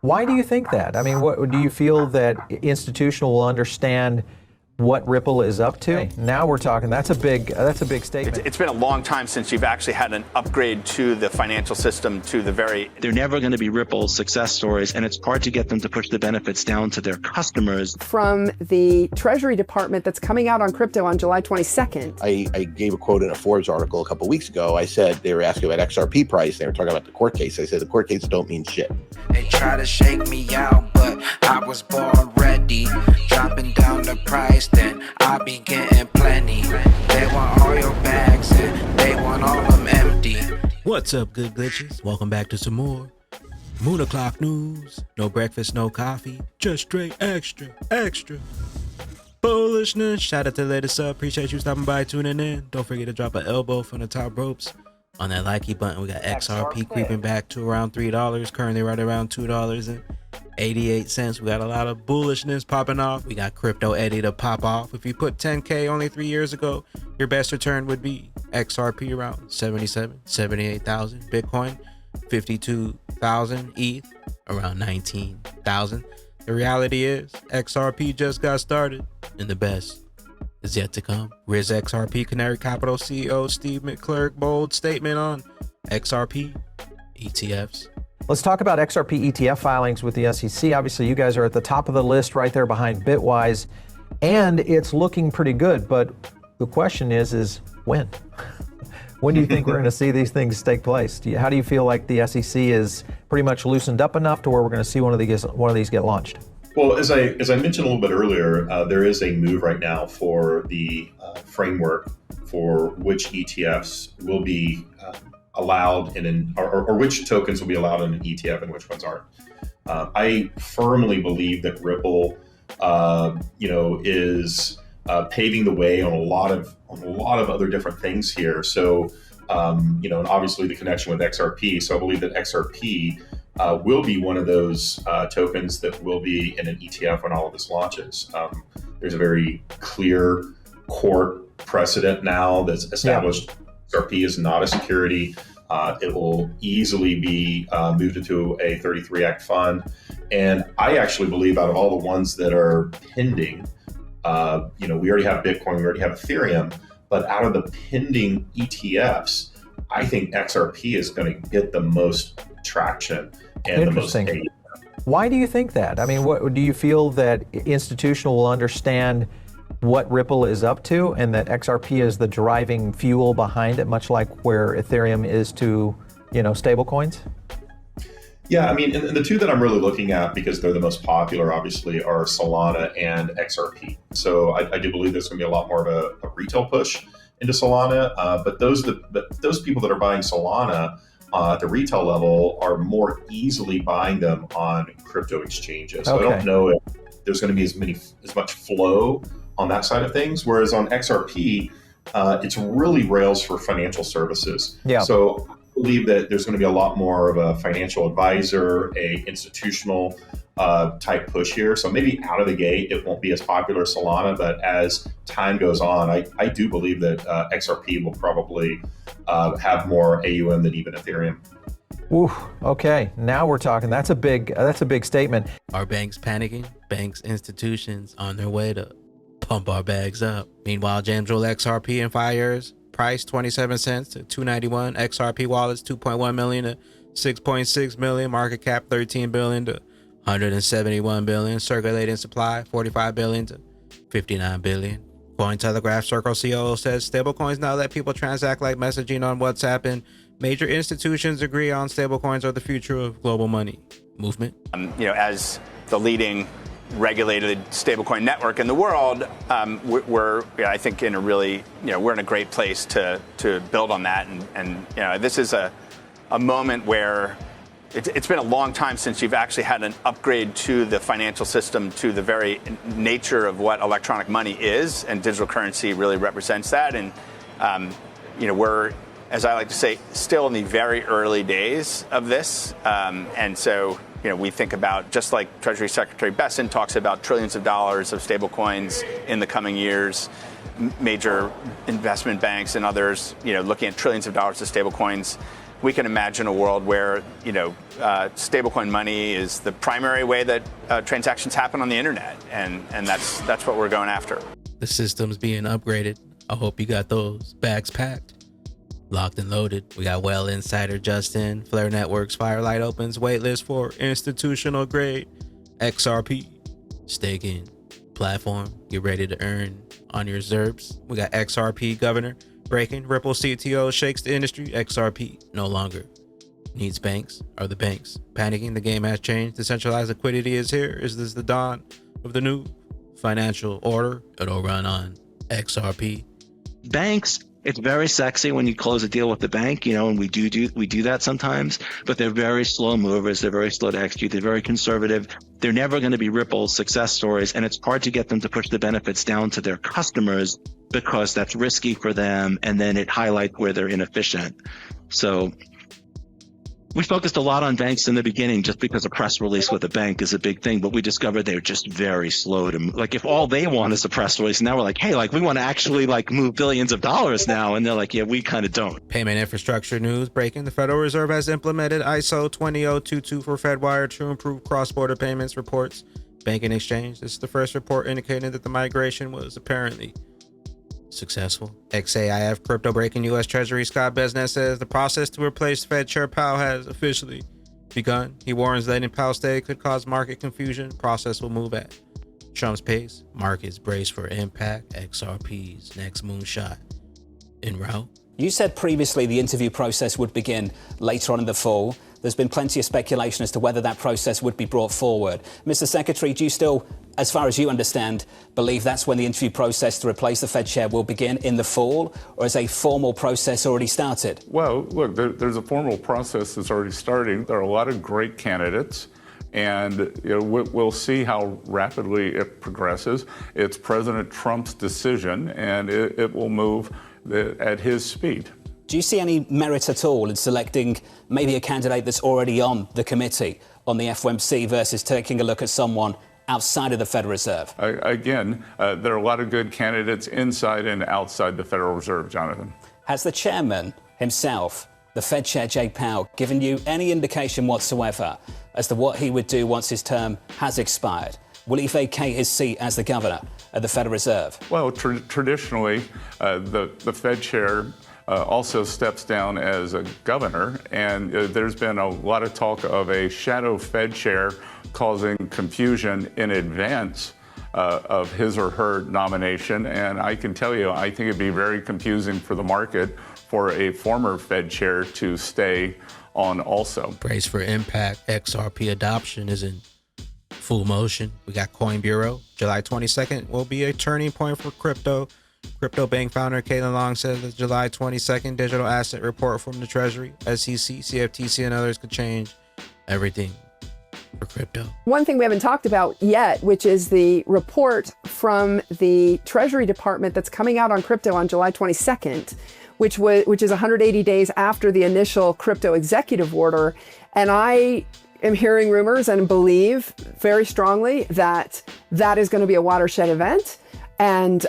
Why do you think that? I mean, what do you feel that institutional will understand what Ripple is up to? Now we're talking. That's a big statement. It's been a long time since you've actually had an upgrade to the financial system to the very. They're never going to be Ripple success stories, and it's hard to get them to push the benefits down to their customers. From the Treasury Department that's coming out on crypto on July 22nd. I gave a quote in a Forbes article a couple of weeks ago. I said, they were asking about XRP price. They were talking about the court case. I said, the court cases don't mean shit. They try to shake me out, but I was born ready. Dropping down the price, then I be getting plenty. They want all your bags and they want all them empty. What's up, good glitches? Welcome back to some more Moon O'Clock news. No breakfast, no coffee, just straight extra bullishness. Shout out to the latest up. Appreciate you stopping by, tuning in. Don't forget to drop an elbow from the top ropes on that likey button. We got XRP creeping back to around $3, currently right around $2.88. We got a lot of bullishness popping off. We got Crypto Eddie to pop off. If you put 10K only 3 years ago, your best return would be XRP around 78,000. Bitcoin, 52,000. ETH, around 19,000. The reality is, XRP just got started, and the best is yet to come. Riz XRP Canary Capital CEO Steve McClurg bold statement on XRP ETFs. Let's talk about XRP ETF filings with the SEC. Obviously, you guys are at the top of the list right there behind Bitwise, and it's looking pretty good. But the question is when? When do you think we're going to see these things take place? How do you feel like the SEC is pretty much loosened up enough to where we're going to see one of these get launched? Well, as I mentioned a little bit earlier, there is a move right now for the framework for which ETFs will be allowed or which tokens will be allowed in an ETF and which ones aren't. I firmly believe that Ripple, is paving the way on a lot of other different things here. So, and obviously the connection with XRP. So I believe that XRP will be one of those tokens that will be in an ETF when all of this launches. There's a very clear court precedent now that's established. Yeah. XRP is not a security. It will easily be moved into a 33 Act fund. And I actually believe out of all the ones that are pending, we already have Bitcoin, we already have Ethereum, but out of the pending ETFs, I think XRP is going to get the most traction and the most. Why do you think that? I mean, what do you feel that institutional will understand what Ripple is up to and that XRP is the driving fuel behind it, much like where Ethereum is to, stablecoins? Yeah, I mean, and the two that I'm really looking at, because they're the most popular, obviously, are Solana and XRP. So I do believe there's going to be a lot more of a retail push into Solana. But those people that are buying Solana at the retail level are more easily buying them on crypto exchanges. So I don't know if there's going to be as much flow on that side of things. Whereas on XRP, it's really rails for financial services. Yeah. So I believe that there's going to be a lot more of a financial advisor, a institutional type push here. So maybe out of the gate, it won't be as popular as Solana, but as time goes on, I do believe that XRP will probably have more AUM than even Ethereum. Ooh, okay. Now we're talking. That's a big statement. Are banks panicking? Banks, institutions on their way to pump our bags up. Meanwhile, James rolled XRP in 5 years. Price 27 cents to 291. XRP wallets 2.1 million to 6.6 million. Market cap 13 billion to 171 billion. Circulating supply 45 billion to 59 billion. Cointelegraph Circle COO says stablecoins now let people transact like messaging on WhatsApp, and major institutions agree on stablecoins are the future of global money movement. As the leading regulated stablecoin network in the world, we're I think in a really, we're in a great place to build on that. And this is a moment where it's been a long time since you've actually had an upgrade to the financial system, to the very nature of what electronic money is, and digital currency really represents that. And, we're, as I like to say, still in the very early days of this. And so, we think about, just like Treasury Secretary Besson talks about, trillions of dollars of stablecoins in the coming years, major investment banks and others, looking at trillions of dollars of stablecoins. we can imagine a world where, stablecoin money is the primary way that transactions happen on the internet, and that's what we're going after. The system's being upgraded. I hope you got those bags packed. Locked and loaded. We got Well Insider Justin, Flare Networks, Firelight opens waitlist for institutional grade XRP staking platform. Get ready to earn on your ZERPs. We got XRP Governor breaking. Ripple CTO shakes the industry. XRP no longer needs banks. Are the banks panicking? The game has changed. Decentralized liquidity is here. Is this the dawn of the new financial order? It'll run on XRP. Banks, it's very sexy when you close a deal with the bank, and we do that sometimes, but they're very slow movers. They're very slow to execute. They're very conservative. They're never going to be Ripple success stories, and it's hard to get them to push the benefits down to their customers because that's risky for them, and then it highlights where they're inefficient. So we focused a lot on banks in the beginning just because a press release with a bank is a big thing, but we discovered they're just very slow to move. Like, if all they want is a press release, now we're like, hey, we want to actually move billions of dollars now. And they're like, yeah, we kind of don't. Payment infrastructure news breaking. The Federal Reserve has implemented ISO 20022 for FedWire to improve cross-border payments, reports Banking Exchange. This is the first report indicating that the migration was apparently successful. XAIF crypto breaking. U.S. Treasury Scott Bessent says the process to replace Fed Chair Powell has officially begun. He warns letting Powell stay could cause market confusion. Process will move at Trump's pace. Markets brace for impact. XRP's next moonshot en route. You said previously the interview process would begin later on in the fall. There's been plenty of speculation as to whether that process would be brought forward. Mr. Secretary, do you still, as far as you understand, believe that's when the interview process to replace the Fed chair will begin in the fall, or has a formal process already started? Well, look, there's a formal process that's already starting. There are a lot of great candidates, and we'll see how rapidly it progresses. It's President Trump's decision, and it will move at his speed. Do you see any merit at all in selecting maybe a candidate that's already on the committee on the FOMC versus taking a look at someone outside of the Federal Reserve? Again, there are a lot of good candidates inside and outside the Federal Reserve, Jonathan. Has the chairman himself, the Fed Chair Jay Powell, given you any indication whatsoever as to what he would do once his term has expired? Will he vacate his seat as the governor of the Federal Reserve? Well, traditionally, the Fed chair also steps down as a governor, and there's been a lot of talk of a shadow Fed chair causing confusion in advance of his or her nomination. And I can tell you, I think it'd be very confusing for the market for a former Fed chair to stay on also. Brace for impact. XRP adoption is in full motion. We got Coin Bureau. July 22nd will be a turning point for crypto. Crypto Bank founder Caitlin Long says the July 22nd digital asset report from the Treasury, SEC, CFTC, and others could change everything for crypto. One thing we haven't talked about yet, which is the report from the Treasury Department that's coming out on crypto on July 22nd, which is 180 days after the initial crypto executive order. And I am hearing rumors and believe very strongly that that is going to be a watershed event. And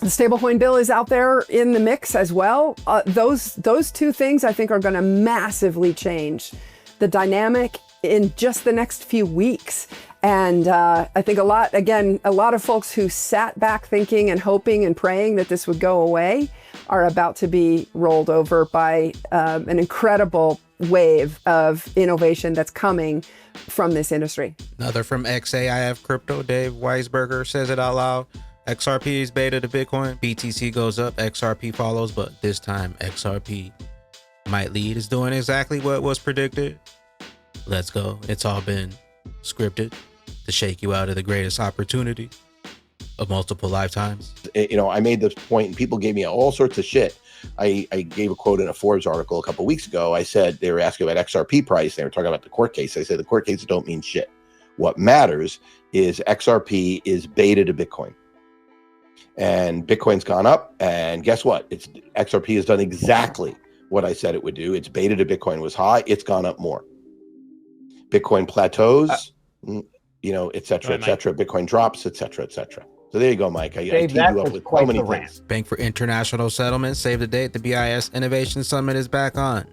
the stablecoin bill is out there in the mix as well. Those two things I think are going to massively change the dynamic in just the next few weeks. And I think a lot of folks who sat back thinking and hoping and praying that this would go away are about to be rolled over by an incredible wave of innovation that's coming from this industry. Another from XAIF Crypto, Dave Weisberger says it out loud. XRP is beta to Bitcoin. BTC goes up, XRP follows, but this time XRP might lead. Is doing exactly what was predicted. Let's go. It's all been scripted to shake you out of the greatest opportunity of multiple lifetimes. I made this point and people gave me all sorts of shit. I gave a quote in a Forbes article a couple of weeks ago. I said, they were asking about XRP price. They were talking about the court case. I said, the court cases don't mean shit. What matters is XRP is beta to Bitcoin. And Bitcoin's gone up, and guess what? XRP has done exactly what I said it would do. Its beta to Bitcoin was high. It's gone up more. Bitcoin plateaus, et cetera, et cetera. Bitcoin drops, et cetera, et cetera. So there you go, Mike. I teed you up with so many things. Bank for International Settlement. Save the date. The BIS Innovation Summit is back on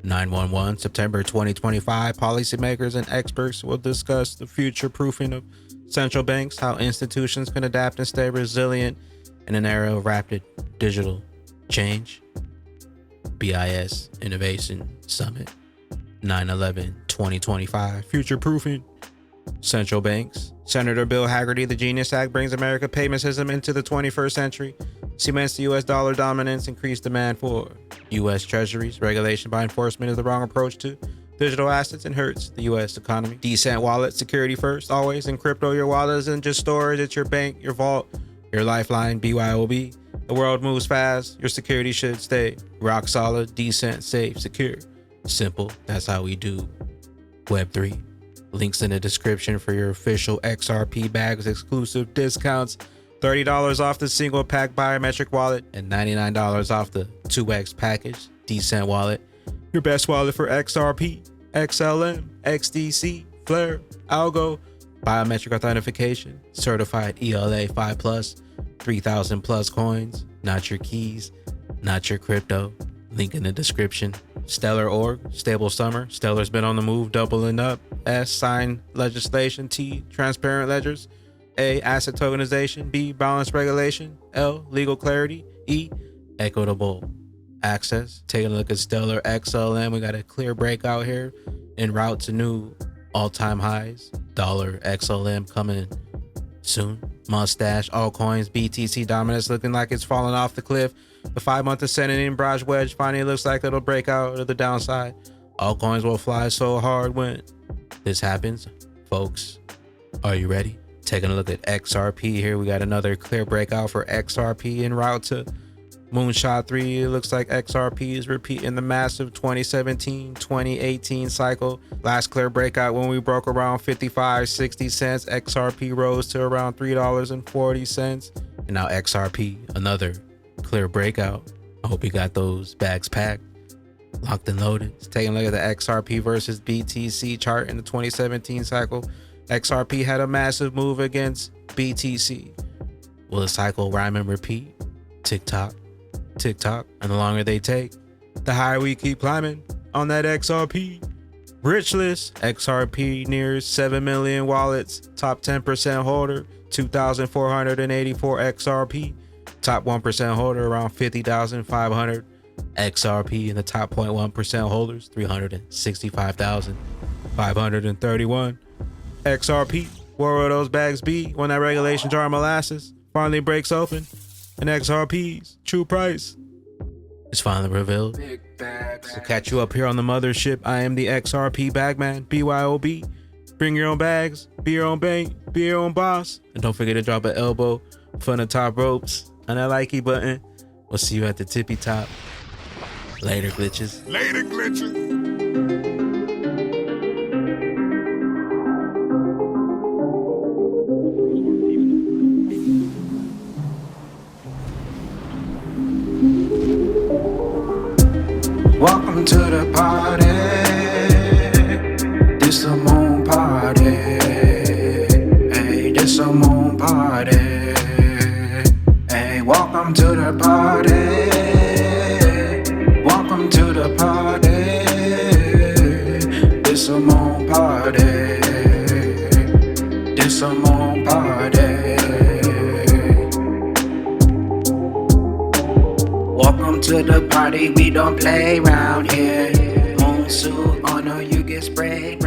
911, September 2025, policymakers and experts will discuss the future proofing of central banks, how institutions can adapt and stay resilient in an era of rapid digital change. BIS Innovation Summit, 9/11/2025, future proofing central banks. Senator Bill Hagerty, the Genius Act brings America payment system into the 21st century, cements the U.S. dollar dominance, increased demand for U.S. treasuries. Regulation by enforcement is the wrong approach to digital assets and hurts the U.S. economy. DCENT wallet, security first, always. In crypto, your wallet isn't just storage, it's your bank, your vault, your lifeline. BYOB. The world moves fast, your security should stay rock solid, decent, safe, secure. Simple, that's how we do Web3. Links in the description for your official XRP bags, exclusive discounts, $30 off the single pack biometric wallet, and $99 off the 2X package. DCENT wallet, your best wallet for XRP, XLM, XDC, Flare, Algo, biometric authentication, certified ELA 5+, 3,000 plus coins, not your keys, not your crypto. Link in the description. Stellar org, stable summer. Stellar's been on the move, doubling up. S, sign legislation. T, transparent ledgers. A, asset tokenization. B, balance regulation. L, legal clarity. E, equitable access. Taking a look at Stellar XLM. We got a clear breakout here en route to new all-time highs. Dollar XLM coming soon. Mustache, altcoins, BTC dominance looking like it's falling off the cliff. The 5-month ascending barrage wedge finally looks like it'll break out of the downside. Altcoins will fly so hard when this happens. Folks, are you ready? Taking a look at XRP here. We got another clear breakout for XRP en route to Moonshot 3. It looks like XRP is repeating the massive 2017-2018 cycle. Last clear breakout when we broke around 55-60 cents. XRP rose to around $3.40. And now XRP, another clear breakout. I hope you got those bags packed, locked and loaded. Taking a look at the XRP versus BTC chart in the 2017 cycle. XRP had a massive move against BTC. Will the cycle rhyme and repeat? Tick-tock, tick-tock. And the longer they take, the higher we keep climbing on that XRP Rich List. XRP nears 7 million wallets. Top 10% holder, 2,484 XRP. Top 1% holder, around 50,500 XRP. And the top 0.1% holders, 365,531 XRP. Where will those bags be when that regulation jar of molasses finally breaks open and XRP's true price is finally revealed? So catch you up here on the mothership. I am the XRP Bagman, BYOB. Bring your own bags, be your own bank, be your own boss. And don't forget to drop an elbow from the top ropes on that likey button. We'll see you at the tippy top. Later, glitches. Later, glitches. Welcome to the party. This a moon party. Hey, this a moon party. Hey, welcome to the party. Welcome to the party. This a moon party. This a moon party. Welcome to the party, we don't play around here. Moon suit on or you get sprayed.